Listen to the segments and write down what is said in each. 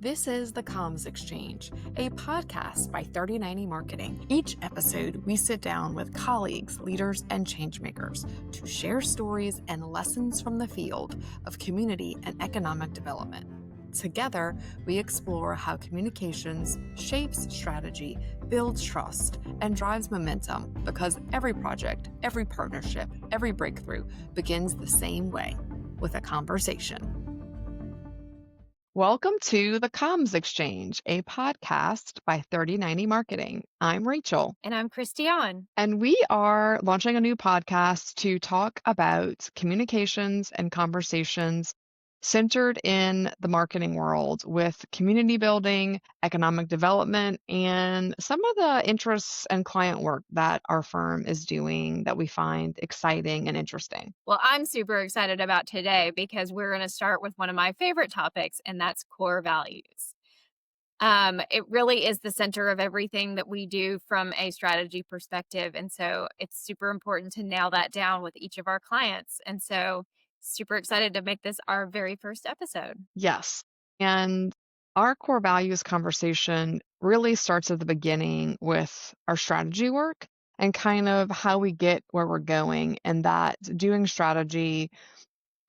This is the Comms Exchange, a podcast by 3090 Marketing. Each episode, we sit down with colleagues, leaders, and changemakers to share stories and lessons from the field of community and economic development. Together, we explore how communications shapes strategy, builds trust, and drives momentum because every project, every partnership, every breakthrough begins the same way, with a conversation. Welcome to the Comms Exchange, a podcast by 3090 Marketing. I'm Rachel. And I'm Christianne. And we are launching a new podcast to talk about communications and conversations centered in the marketing world with community building, economic development, and some of the interests and client work that our firm is doing that we find exciting and interesting. Well, I'm super excited about today because we're going to start with one of my favorite topics, and that's core values. It really is the center of everything that we do from a strategy perspective. And so it's super important to nail that down with each of our clients. And so super excited to make this our very first episode. Yes. And our core values conversation really starts at the beginning with our strategy work and kind of how we get where we're going. And that doing strategy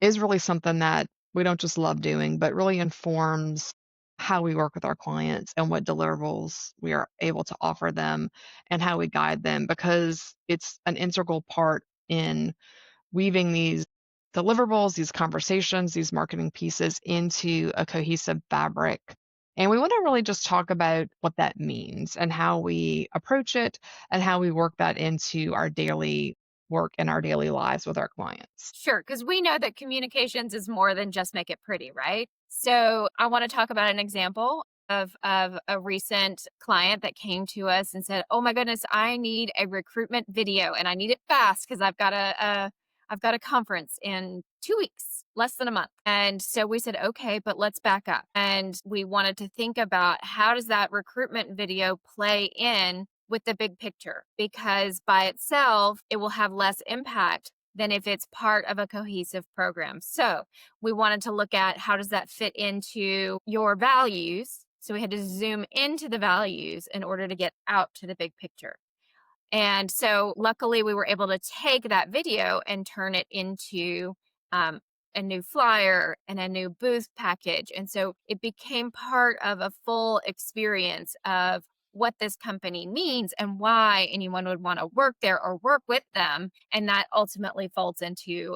is really something that we don't just love doing, but really informs how we work with our clients and what deliverables we are able to offer them and how we guide them because it's an integral part in weaving these deliverables, these conversations, these marketing pieces into a cohesive fabric. And we want to really just talk about what that means and how we approach it and how we work that into our daily work and our daily lives with our clients. Sure, because we know that communications is more than just make it pretty, right? So I want to talk about an example of a recent client that came to us and said, "Oh my goodness, I need a recruitment video and I need it fast because I've got a conference in 2 weeks, less than a month." And so we said, "Okay, but let's back up." And we wanted to think about how does that recruitment video play in with the big picture, because by itself, it will have less impact than if it's part of a cohesive program. So we wanted to look at how does that fit into your values. So we had to zoom into the values in order to get out to the big picture. And so luckily we were able to take that video and turn it into a new flyer and a new booth package. And so it became part of a full experience of what this company means and why anyone would want to work there or work with them. And that ultimately folds into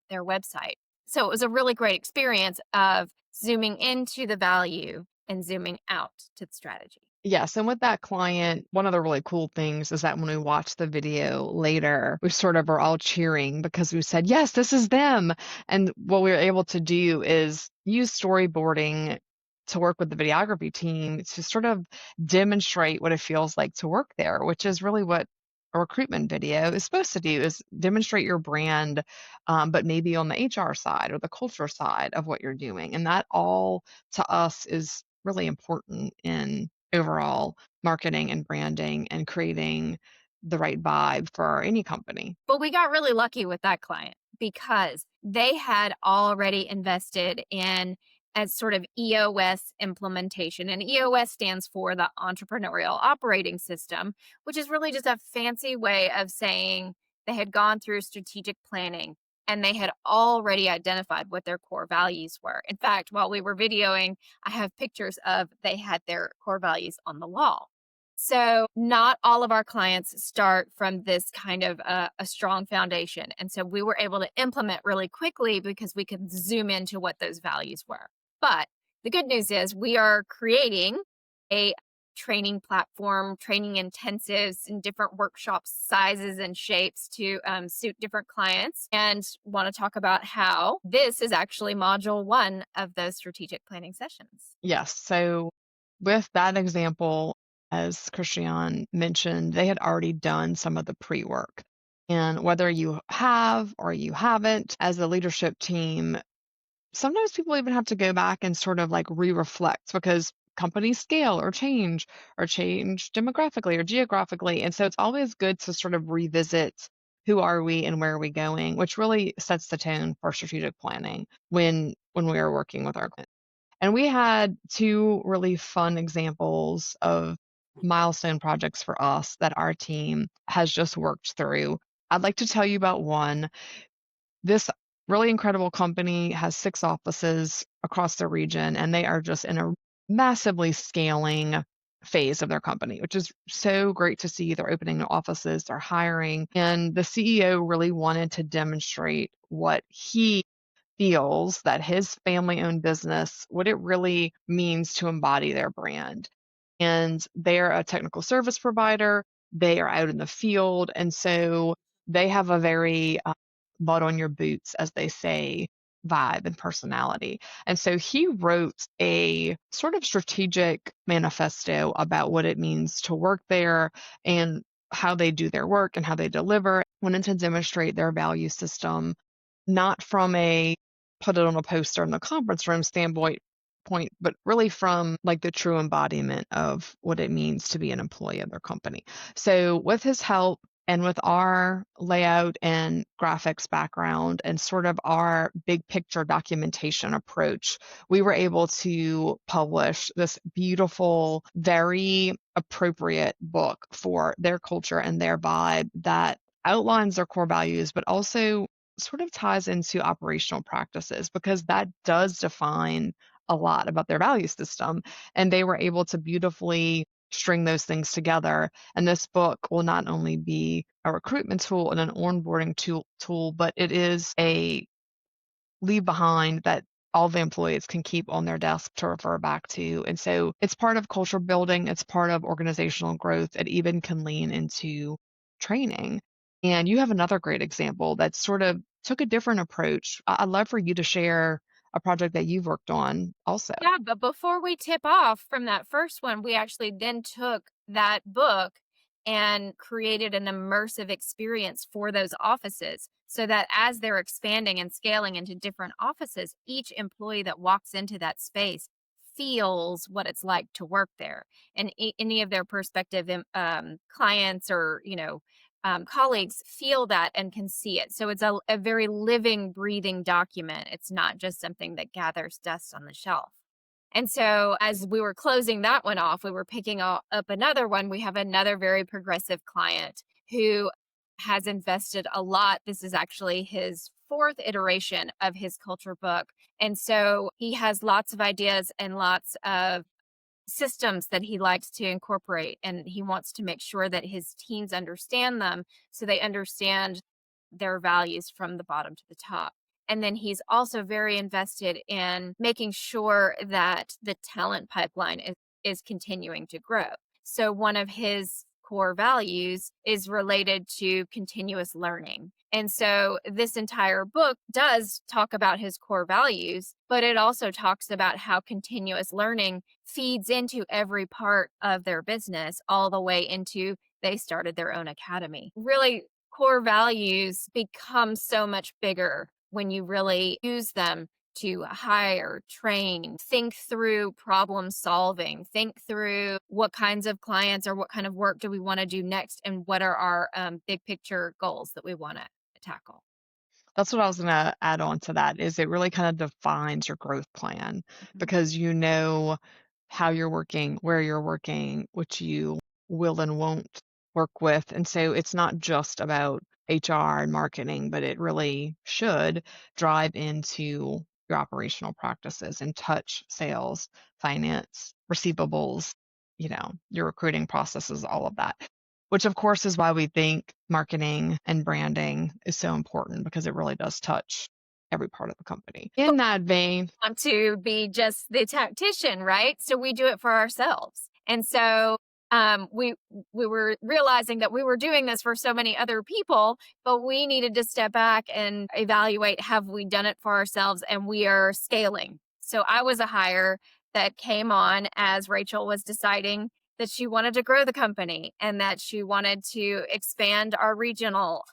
their website. So it was a really great experience of zooming into the value and zooming out to the strategy. Yes, and with that client, one of the really cool things is that when we watch the video later, we sort of are all cheering because we said, "Yes, this is them." And what we were able to do is use storyboarding to work with the videography team to sort of demonstrate what it feels like to work there, which is really what a recruitment video is supposed to do, is demonstrate your brand, but maybe on the HR side or the culture side of what you're doing. And that all to us is really important in overall marketing and branding and creating the right vibe for any company. But we got really lucky with that client because they had already invested in a sort of EOS implementation. And EOS stands for the Entrepreneurial Operating System, which is really just a fancy way of saying they had gone through strategic planning and they had already identified what their core values were. In fact, while we were videoing, I have pictures of they had their core values on the wall. So, not all of our clients start from this kind of a strong foundation. And so we were able to implement really quickly because we could zoom into what those values were. But the good news is we are creating a training platform, training intensives in different workshop sizes and shapes to suit different clients, and want to talk about how this is actually module one of those strategic planning sessions. Yes. So with that example, as Christiane mentioned, they had already done some of the pre-work. And whether you have or you haven't, as a leadership team, sometimes people even have to go back and sort of like re-reflect because companies scale or change demographically or geographically. And so it's always good to sort of revisit who are we and where are we going, which really sets the tone for strategic planning when we are working with our clients. And we had 2 really fun examples of milestone projects for us that our team has just worked through. I'd like to tell you about one. This really incredible company has 6 offices across the region, and they are just in a massively scaling phase of their company, which is so great to see. They're opening new offices, they're hiring, and the CEO really wanted to demonstrate what he feels that his family-owned business, what it really means to embody their brand. And they're a technical service provider, they are out in the field, and so they have a very, mud on your boots, as they say, vibe and personality. And so he wrote a sort of strategic manifesto about what it means to work there and how they do their work and how they deliver, wanted to demonstrate their value system, not from a put it on a poster in the conference room standpoint, but really from like the true embodiment of what it means to be an employee of their company. So with his help and with our layout and graphics background and sort of our big picture documentation approach, we were able to publish this beautiful, very appropriate book for their culture and their vibe that outlines their core values, but also sort of ties into operational practices because that does define a lot about their value system. And they were able to beautifully string those things together. And this book will not only be a recruitment tool and an onboarding tool, but it is a leave behind that all the employees can keep on their desk to refer back to. And so it's part of culture building, it's part of organizational growth. It even can lean into training. And you have another great example that sort of took a different approach. I'd love for you to share a project that you've worked on also. Yeah, but before we tip off from that first one, we actually then took that book and created an immersive experience for those offices so that as they're expanding and scaling into different offices, each employee that walks into that space feels what it's like to work there. And any of their prospective clients or, colleagues feel that and can see it. So it's a very living, breathing document. It's not just something that gathers dust on the shelf. And so as we were closing that one off, we were picking up another one. We have another very progressive client who has invested a lot. This is actually his fourth iteration of his culture book. And so he has lots of ideas and lots of systems that he likes to incorporate. And he wants to make sure that his teams understand them so they understand their values from the bottom to the top. And then he's also very invested in making sure that the talent pipeline is continuing to grow. So one of his core values is related to continuous learning. And so this entire book does talk about his core values, but it also talks about how continuous learning feeds into every part of their business, all the way into they started their own academy. Really, core values become so much bigger when you really use them to hire, train, think through problem solving, think through what kinds of clients or what kind of work do we want to do next, and what are our big picture goals that we want to tackle. That's what I was gonna add on to that, is it really kind of defines your growth plan Mhm. because you know how you're working, where you're working, what you will and won't work with, and so it's not just about HR and marketing, but it really should drive into your operational practices and touch sales, finance, receivables, your recruiting processes, all of that. Which, of course, is why we think marketing and branding is so important because it really does touch every part of the company. In that vein, Want to be just the tactician, right? So we do it for ourselves. And so we were realizing that we were doing this for so many other people, but we needed to step back and evaluate, have we done it for ourselves, and we are scaling. So I was a hire that came on as Rachel was deciding that she wanted to grow the company and that she wanted to expand our regional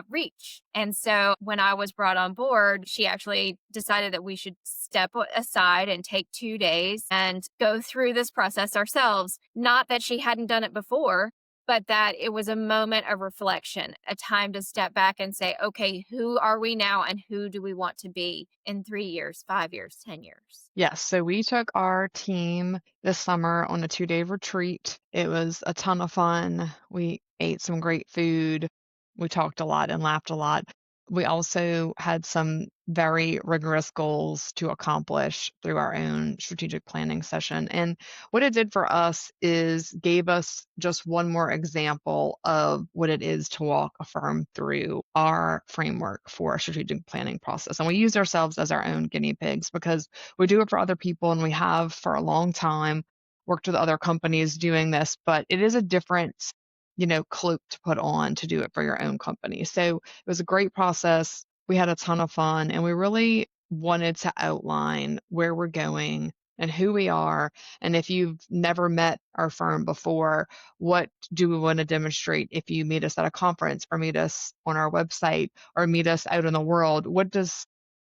reach. And so when I was brought on board, she actually decided that we should step aside and take 2 days and go through this process ourselves. Not that she hadn't done it before, but that it was a moment of reflection, a time to step back and say, okay, who are we now and who do we want to be in 3 years, 5 years, 10 years? Yes, so we took our team this summer on a 2-day retreat. It was a ton of fun. We ate some great food. We talked a lot and laughed a lot. We also had some very rigorous goals to accomplish through our own strategic planning session. And what it did for us is gave us just one more example of what it is to walk a firm through our framework for a strategic planning process. And we use ourselves as our own guinea pigs because we do it for other people and we have for a long time worked with other companies doing this, but it is a different, cloak to put on to do it for your own company. So it was a great process. We had a ton of fun and we really wanted to outline where we're going and who we are. And if you've never met our firm before, what do we want to demonstrate if you meet us at a conference or meet us on our website or meet us out in the world? What is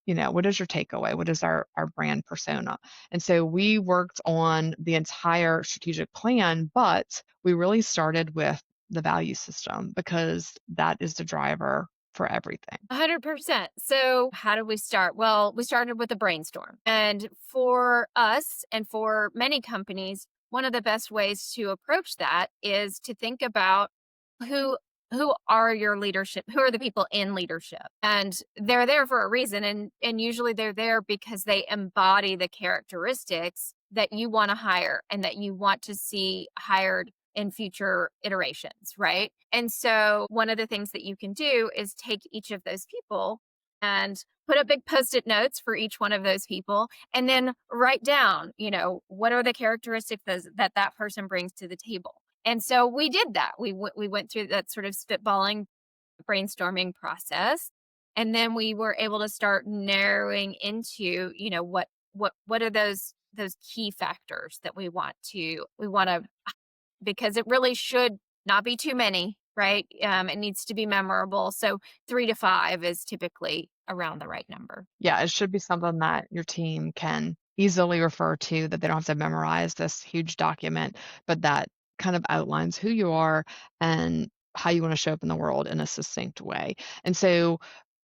your takeaway? What is our brand persona? And so we worked on the entire strategic plan, but we really started with the value system because that is the driver for everything. 100%. So, how did we start? Well, we started with a brainstorm. And for us and for many companies, one of the best ways to approach that is to think about who who are your leadership? Who are the people in leadership? And they're there for a reason, and usually they're there because they embody the characteristics that you want to hire and that you want to see hired in future iterations, right? And so one of the things that you can do is take each of those people and put up big post-it notes for each one of those people and then write down, what are the characteristics that that person brings to the table. And so we did that. We went through that sort of spitballing brainstorming process, and then we were able to start narrowing into, what are those key factors that we want to, because it really should not be too many, right? It needs to be memorable. So 3 to 5 is typically around the right number. Yeah, it should be something that your team can easily refer to, that they don't have to memorize this huge document, but that kind of outlines who you are and how you want to show up in the world in a succinct way. And so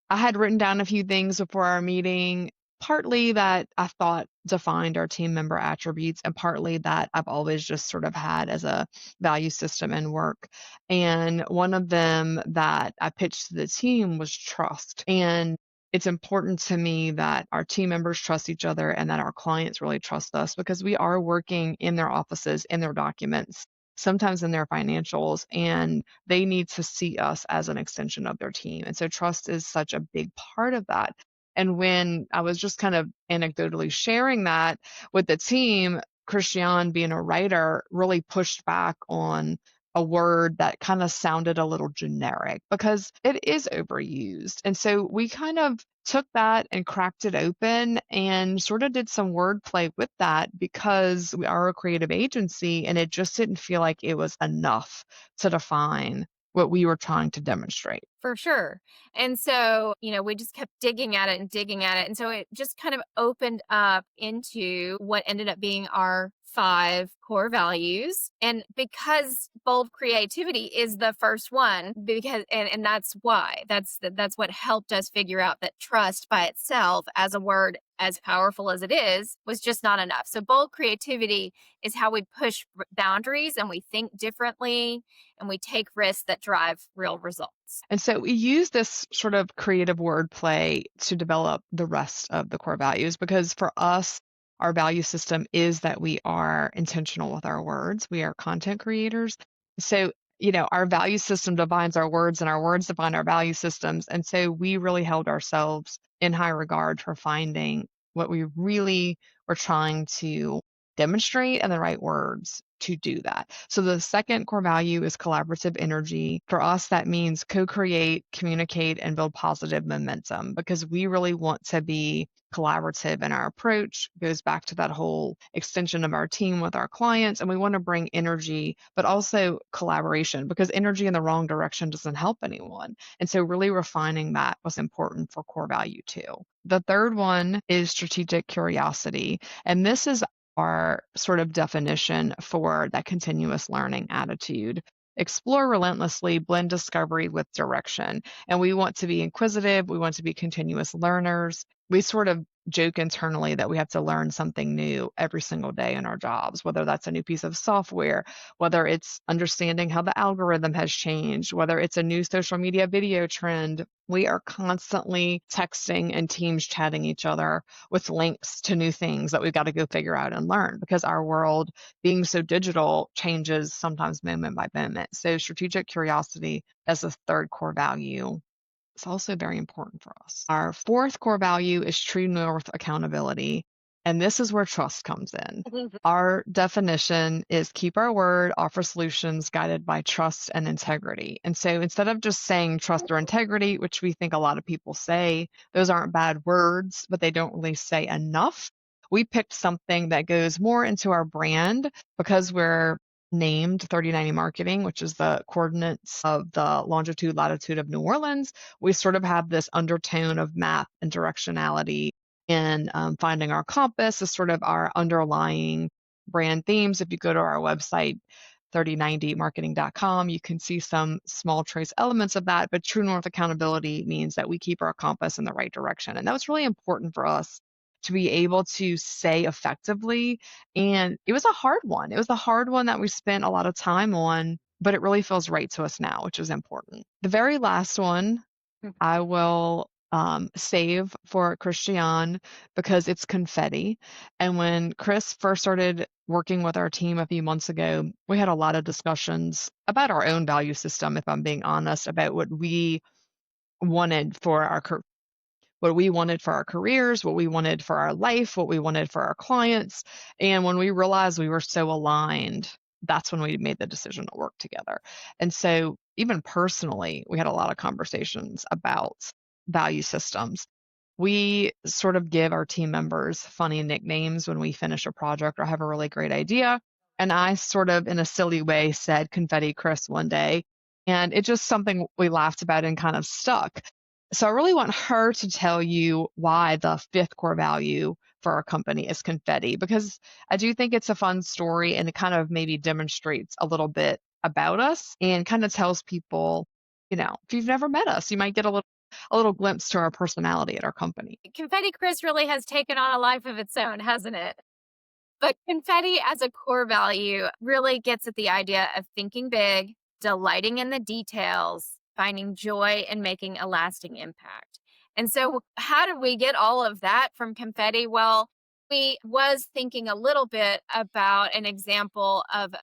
I had written down a few things before our meeting, partly that I thought defined our team member attributes, and partly that I've always just sort of had as a value system in work. And one of them that I pitched to the team was trust. And it's important to me that our team members trust each other and that our clients really trust us because we are working in their offices, in their documents, sometimes in their financials, and they need to see us as an extension of their team. And so trust is such a big part of that. And when I was just kind of anecdotally sharing that with the team, Christianne, being a writer, really pushed back on a word that kind of sounded a little generic because it is overused. And so we kind of took that and cracked it open and sort of did some wordplay with that because we are a creative agency and it just didn't feel like it was enough to define what we were trying to demonstrate. For sure. And so, we just kept digging at it and digging at it. And so it just kind of opened up into what ended up being our 5 core values. And because bold creativity is the first one, because and that's why. That's what helped us figure out that trust by itself as a word as powerful as it is was just not enough. So bold creativity is how we push boundaries and we think differently and we take risks that drive real results. And so we use this sort of creative wordplay to develop the rest of the core values because for us, our value system is that we are intentional with our words. We are content creators. So, our value system defines our words and our words define our value systems. And so we really held ourselves in high regard for finding what we really were trying to demonstrate and the right words to do that. So the second core value is collaborative energy. For us, that means co-create, communicate, and build positive momentum because we really want to be collaborative in our approach. It goes back to that whole extension of our team with our clients. And we want to bring energy, but also collaboration because energy in the wrong direction doesn't help anyone. And so really refining that was important for core value too. The third one is strategic curiosity. And this is our sort of definition for that continuous learning attitude. explore relentlessly, blend discovery with direction. And we want to be inquisitive. We want to be continuous learners. We sort of joke internally that we have to learn something new every single day in our jobs, whether that's a new piece of software, whether it's understanding how the algorithm has changed, whether it's a new social media video trend. We are constantly texting and teams chatting each other with links to new things that we've got to go figure out and learn because our world, being so digital, changes sometimes moment by moment. So, strategic curiosity as a third core value is also very important for us. Our fourth core value is true north accountability. And this is where trust comes in. Our definition is keep our word, offer solutions guided by trust and integrity. And so instead of just saying trust or integrity, which we think a lot of people say, those aren't bad words, but they don't really say enough. We picked something that goes more into our brand because we're named 3090 Marketing, which is the coordinates of the longitude, latitude of New Orleans. We sort of have this undertone of map and directionality in finding our compass is sort of our underlying brand themes. If you go to our website, 3090marketing.com, you can see some small trace elements of that. But true north accountability means that we keep our compass in the right direction. And that was really important for us to be able to say effectively. And it was a hard one. It was a hard one that we spent a lot of time on, but it really feels right to us now, which is important. The very last one I will save for Christianne because it's confetti. And when Chris first started working with our team a few months ago, we had a lot of discussions about our own value system, if I'm being honest, about wanted for our what we wanted for our careers, what we wanted for our life, what we wanted for our clients. And when we realized we were so aligned, that's when we made the decision to work together. And so, even personally, we had a lot of conversations about value systems. We sort of give our team members funny nicknames when we finish a project or have a really great idea. And I sort of, in a silly way, said Confetti Chris one day. And it's just something we laughed about and kind of stuck. So I really want her to tell you why the fifth core value for our company is confetti, because I do think it's a fun story and it kind of maybe demonstrates a little bit about us and kind of tells people, if you've never met us, you might get a little glimpse to our personality at our company. Confetti Chris really has taken on a life of its own, hasn't it? But confetti as a core value really gets at the idea of thinking big, delighting in the details, finding joy, and making a lasting impact. And so, how did we get all of that from confetti? Well, we was thinking a little bit about an example of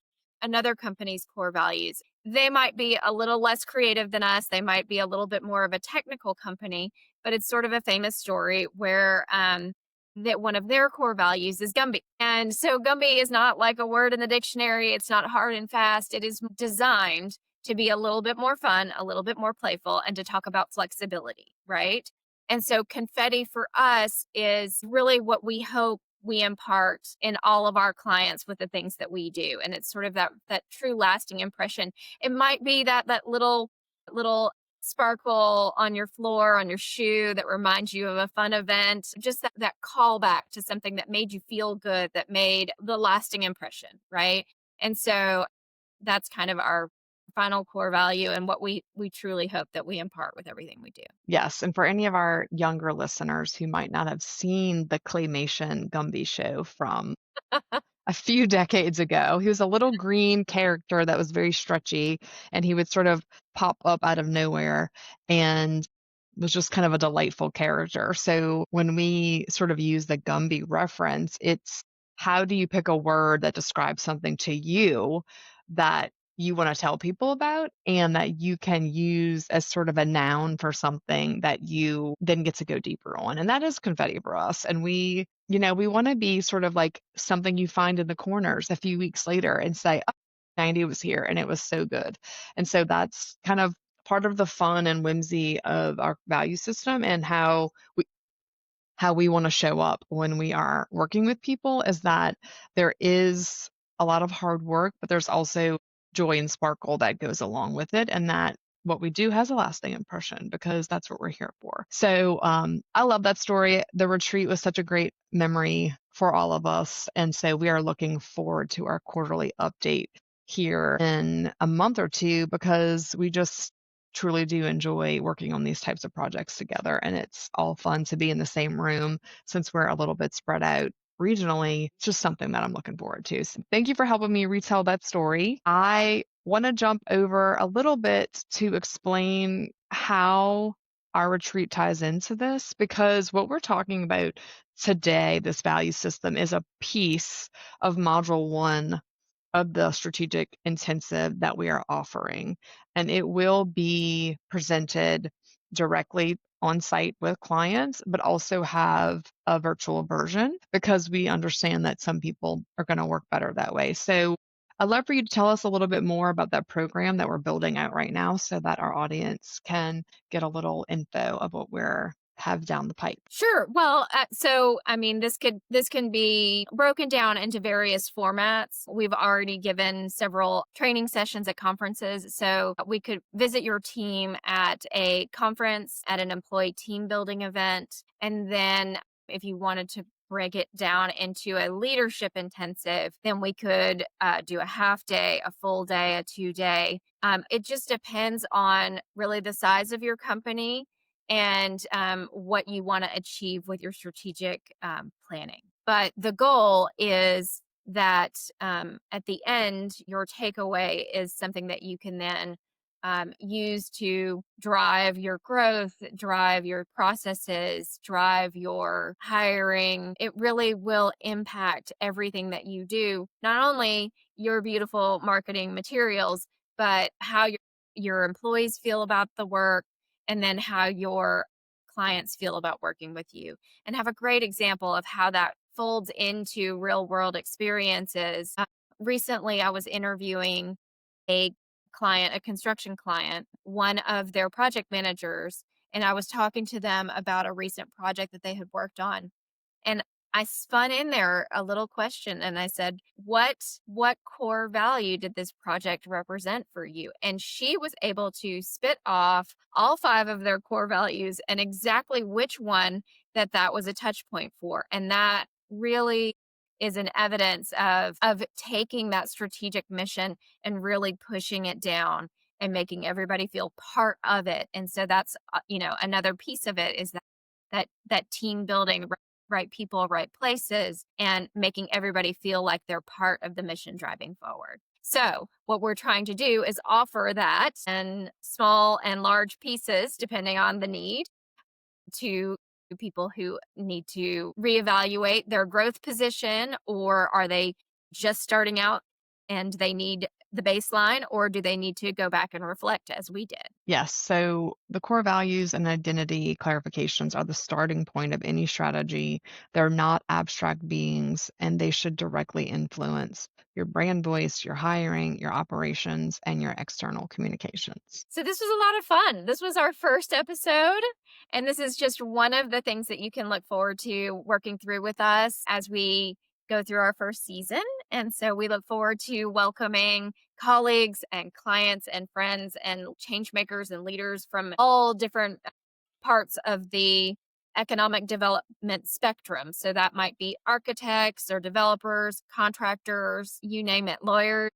another company's core values. They might be a little less creative than us. They might be a little bit more of a technical company, but it's sort of a famous story where that one of their core values is Gumby. And so Gumby is not like a word in the dictionary. It's not hard and fast. It is designed to be a little bit more fun, a little bit more playful, and to talk about flexibility, right? And so confetti for us is really what we hope we impart in all of our clients with the things that we do. And it's sort of that true lasting impression. It might be that little sparkle on your floor, on your shoe that reminds you of a fun event, just that callback to something that made you feel good, that made the lasting impression, right? And so that's kind of our final core value and what we truly hope that we impart with everything we do. Yes, and for any of our younger listeners who might not have seen the claymation Gumby show from a few decades ago. He was a little green character that was very stretchy, and he would sort of pop up out of nowhere and was just kind of a delightful character. So when we sort of use the Gumby reference, it's how do you pick a word that describes something to you that you want to tell people about and that you can use as sort of a noun for something that you then get to go deeper on. And that is confetti for us. And we want to be sort of like something you find in the corners a few weeks later and say, oh, 90 was here and it was so good. And so that's kind of part of the fun and whimsy of our value system and how we want to show up when we are working with people is that there is a lot of hard work, but there's also joy and sparkle that goes along with it. And that what we do has a lasting impression because that's what we're here for. So I love that story. The retreat was such a great memory for all of us. And so we are looking forward to our quarterly update here in a month or two because we just truly do enjoy working on these types of projects together. And it's all fun to be in the same room since we're a little bit spread out regionally. It's just something that I'm looking forward to. So thank you for helping me retell that story. I want to jump over a little bit to explain how our retreat ties into this because what we're talking about today, this value system, is a piece of module one of the strategic intensive that we are offering. And it will be presented directly on site with clients, but also have a virtual version because we understand that some people are going to work better that way. So I'd love for you to tell us a little bit more about that program that we're building out right now so that our audience can get a little info of what we're have down the pipe. Sure. Well, so I mean, this can be broken down into various formats. We've already given several training sessions at conferences, so we could visit your team at a conference, at an employee team building event, and then if you wanted to break it down into a leadership intensive, then we could do a half day, a full day, a 2 day. It just depends on really the size of your company and what you want to achieve with your strategic planning. But the goal is that at the end, your takeaway is something that you can then use to drive your growth, drive your processes, drive your hiring. It really will impact everything that you do, not only your beautiful marketing materials, but how your employees feel about the work and then how your clients feel about working with you, and have a great example of how that folds into real world experiences. Recently, I was interviewing a client, a construction client, one of their project managers, and I was talking to them about a recent project that they had worked on. And I spun in there a little question and I said, what core value did this project represent for you? And she was able to spit off all five of their core values and exactly which one that was a touch point for. And that really is an evidence of taking that strategic mission and really pushing it down and making everybody feel part of it. And so that's another piece of it is that team building, right people, right places, and making everybody feel like they're part of the mission driving forward. So what we're trying to do is offer that in small and large pieces, depending on the need, to people who need to reevaluate their growth position, or are they just starting out and they need the baseline, or do they need to go back and reflect as we did? Yes. So the core values and identity clarifications are the starting point of any strategy. They're not abstract beings, and they should directly influence your brand voice, your hiring, your operations, and your external communications. So this was a lot of fun. This was our first episode, and this is just one of the things that you can look forward to working through with us as we go through our first season. And so we look forward to welcoming colleagues and clients and friends and change makers and leaders from all different parts of the economic development spectrum. So that might be architects or developers, contractors, you name it, lawyers,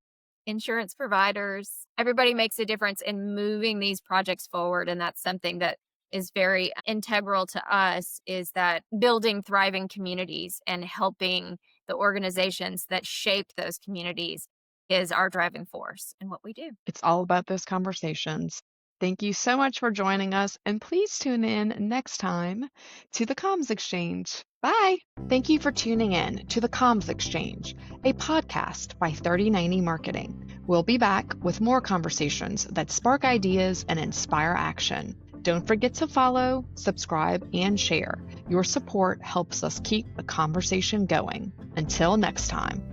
insurance providers. Everybody makes a difference in moving these projects forward. And that's something that is very integral to us, is that building thriving communities and helping the organizations that shape those communities is our driving force in what we do. It's all about those conversations. Thank you so much for joining us, and please tune in next time to the Comms Exchange. Bye. Thank you for tuning in to the Comms Exchange, a podcast by 3090 Marketing. We'll be back with more conversations that spark ideas and inspire action. Don't forget to follow, subscribe, and share. Your support helps us keep the conversation going. Until next time.